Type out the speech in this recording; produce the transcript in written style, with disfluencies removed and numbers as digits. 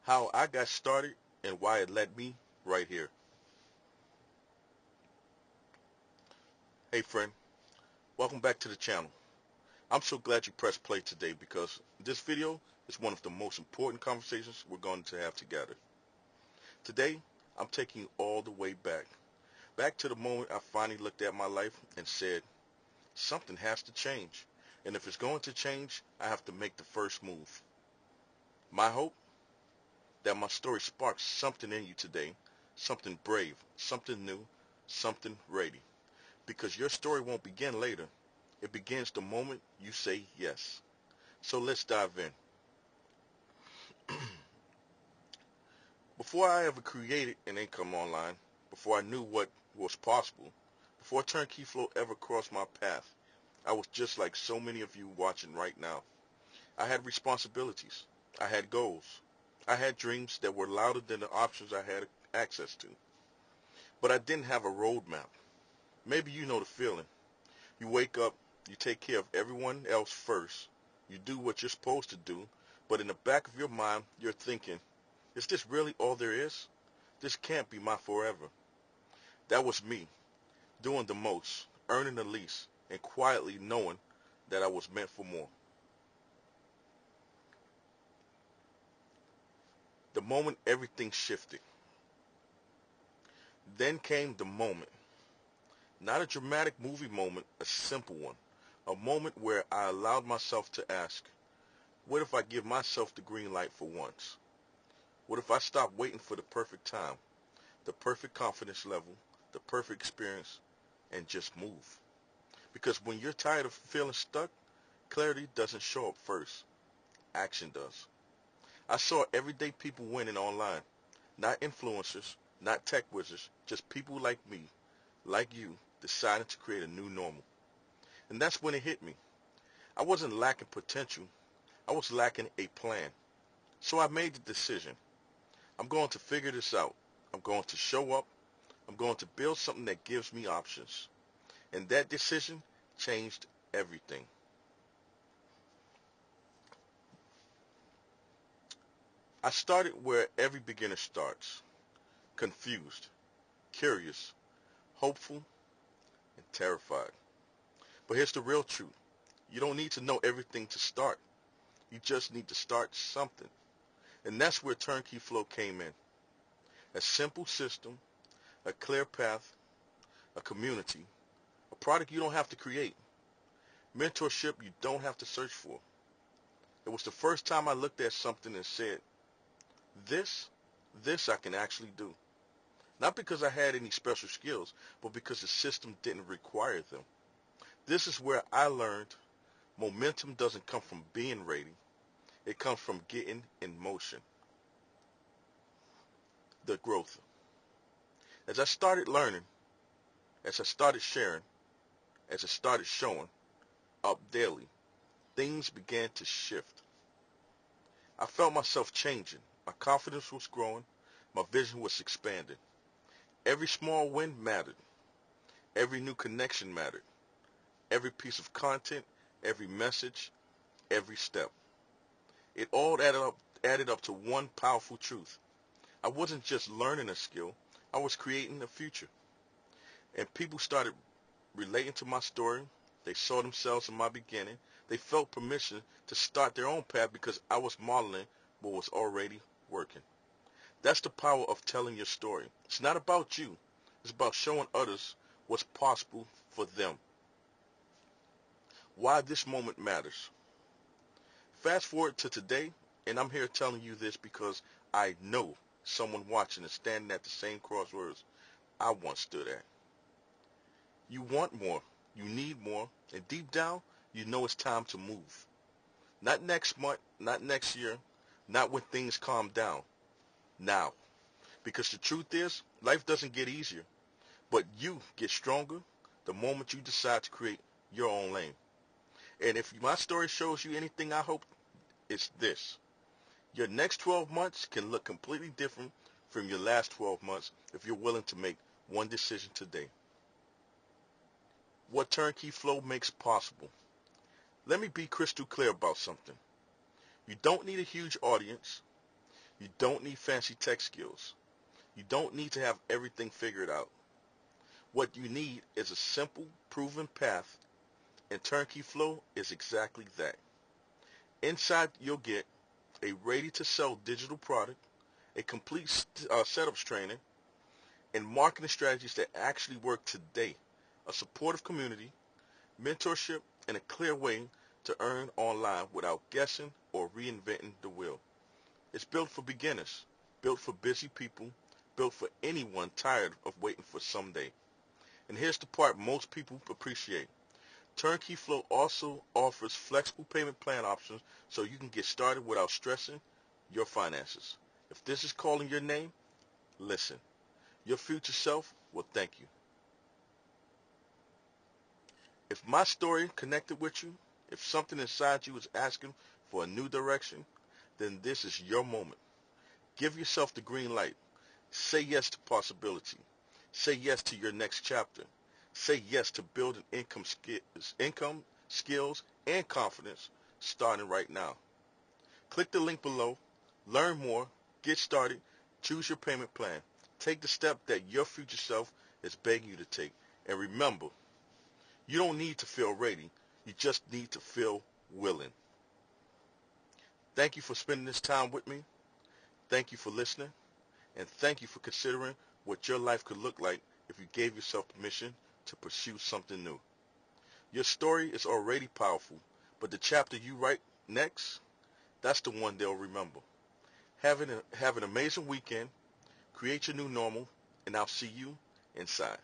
how I got started, and why it led me right here. Hey friend, welcome back to the channel. I'm so glad you pressed play today because this video is one of the most important conversations we're going to have together. Today, I'm taking you all the way back to the moment I finally looked at my life and said, something has to change. And if it's going to change, I have to make the first move. My hope? That my story sparks something in you today, something brave, something new, something ready. Because your story won't begin later. It begins the moment you say yes. So let's dive in. Before I ever created an income online, before I knew what was possible, before Turnkey Flow ever crossed my path, I was just like so many of you watching right now. I had responsibilities. I had goals. I had dreams that were louder than the options I had access to. But I didn't have a roadmap. Maybe you know the feeling. You wake up, you take care of everyone else first, you do what you're supposed to do, but in the back of your mind, you're thinking, is this really all there is? This can't be my forever. That was me, doing the most, earning the least, and quietly knowing that I was meant for more. The moment everything shifted. Then came the moment. Not a dramatic movie moment, a simple one. A moment where I allowed myself to ask, what if I give myself the green light for once? What if I stop waiting for the perfect time, the perfect confidence level, the perfect experience, and just move? Because when you're tired of feeling stuck, clarity doesn't show up first. Action does. I saw everyday people winning online. Not influencers, not tech wizards, just people like me, like you, deciding to create a new normal. And that's when it hit me. I wasn't lacking potential. I was lacking a plan. So I made the decision. I'm going to figure this out. I'm going to show up. I'm going to build something that gives me options. And that decision changed everything. I started where every beginner starts. Confused, curious, hopeful, and terrified. But here's the real truth. You don't need to know everything to start. You just need to start something. And that's where Turnkey Flow came in. A simple system, a clear path, a community, a product you don't have to create, mentorship you don't have to search for. It was the first time I looked at something and said, this, this I can actually do. Not because I had any special skills, but because the system didn't require them. This is where I learned momentum doesn't come from being ready. It comes from getting in motion. The growth. As I started learning, as I started sharing, as I started showing up daily, things began to shift. I felt myself changing. My confidence was growing. My vision was expanding. Every small win mattered. Every new connection mattered. Every piece of content, every message, every step. It all added up to one powerful truth. I wasn't just learning a skill. I was creating a future. And people started relating to my story. They saw themselves in my beginning. They felt permission to start their own path because I was modeling what was already working. That's the power of telling your story. It's not about you. It's about showing others what's possible for them. Why this moment matters. Fast forward to today, and I'm here telling you this because I know someone watching is standing at the same crossroads I once stood at. You want more. You need more. And deep down, you know it's time to move. Not next month, not next year, not when things calm down. Now. Because the truth is, life doesn't get easier, but you get stronger the moment you decide to create your own lane. And if my story shows you anything, I hope it's this. Your next 12 months can look completely different from your last 12 months if you're willing to make one decision today. What Turnkey Flow makes possible. Let me be crystal clear about something. You don't need a huge audience. You don't need fancy tech skills. You don't need to have everything figured out. What you need is a simple, proven path, and Turnkey Flow is exactly that. Inside, you'll get a ready-to-sell digital product, a complete setups training, and marketing strategies that actually work today, a supportive community, mentorship, and a clear way to earn online without guessing or reinventing the wheel. It's built for beginners, built for busy people, built for anyone tired of waiting for someday. And here's the part most people appreciate. Turnkey Flow also offers flexible payment plan options so you can get started without stressing your finances. If this is calling your name, listen. Your future self will thank you. If my story connected with you, if something inside you is asking for a new direction, then this is your moment. Give yourself the green light. Say yes to possibility. Say yes to your next chapter. Say yes to building income, skills, and confidence starting right now. Click the link below. Learn more. Get started. Choose your payment plan. Take the step that your future self is begging you to take. And remember, you don't need to feel ready. You just need to feel willing. Thank you for spending this time with me. Thank you for listening. And thank you for considering what your life could look like if you gave yourself permission to pursue something new. Your story is already powerful, but the chapter you write next, that's the one they'll remember. Have an amazing weekend. Create your new normal, and I'll see you inside.